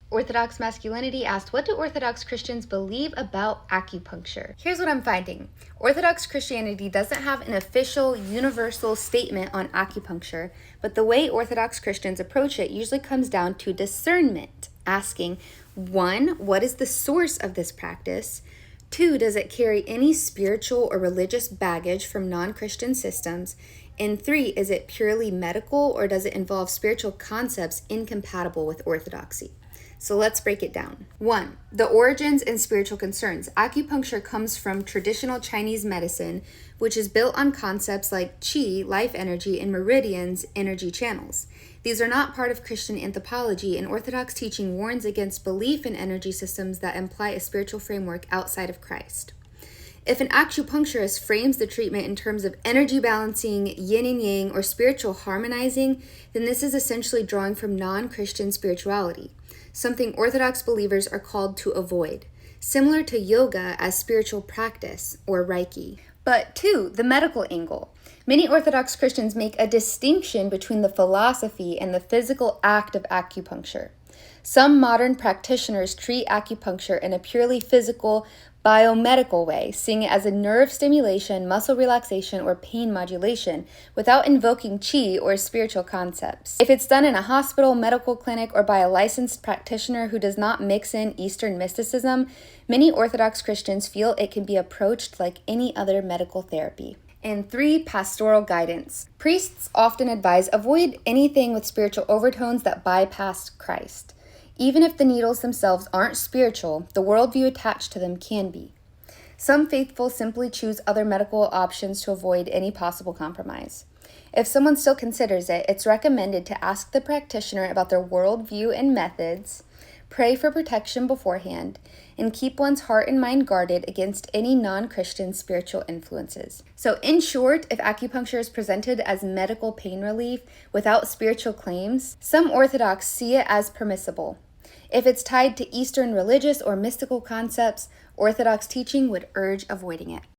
Orthodox Masculinity asked, what do Orthodox Christians believe about acupuncture? Here's what I'm finding. Orthodox Christianity doesn't have an official, universal statement on acupuncture, but the way Orthodox Christians approach it usually comes down to discernment, asking, 1, what is the source of this practice? 2, does it carry any spiritual or religious baggage from non-Christian systems? And 3, is it purely medical or does it involve spiritual concepts incompatible with orthodoxy? So let's break it down. 1, the origins and spiritual concerns. Acupuncture comes from traditional Chinese medicine, which is built on concepts like qi, life energy, and meridians, energy channels. These are not part of Christian anthropology, and Orthodox teaching warns against belief in energy systems that imply a spiritual framework outside of Christ. If an acupuncturist frames the treatment in terms of energy balancing, yin and yang, or spiritual harmonizing, then this is essentially drawing from non-Christian spirituality, something Orthodox believers are called to avoid, similar to yoga as spiritual practice, or Reiki. But 2, the medical angle. Many Orthodox Christians make a distinction between the philosophy and the physical act of acupuncture. Some modern practitioners treat acupuncture in a purely physical, biomedical way, seeing it as a nerve stimulation, muscle relaxation, or pain modulation, without invoking qi or spiritual concepts. If it's done in a hospital, medical clinic, or by a licensed practitioner who does not mix in Eastern mysticism, many Orthodox Christians feel it can be approached like any other medical therapy. And 3, pastoral guidance. Priests often advise avoid anything with spiritual overtones that bypass Christ. Even if the needles themselves aren't spiritual, the worldview attached to them can be. Some faithful simply choose other medical options to avoid any possible compromise. If someone still considers it, it's recommended to ask the practitioner about their worldview and methods, pray for protection beforehand, and keep one's heart and mind guarded against any non-Christian spiritual influences. So in short, if acupuncture is presented as medical pain relief without spiritual claims, some Orthodox see it as permissible. If it's tied to Eastern religious or mystical concepts, Orthodox teaching would urge avoiding it.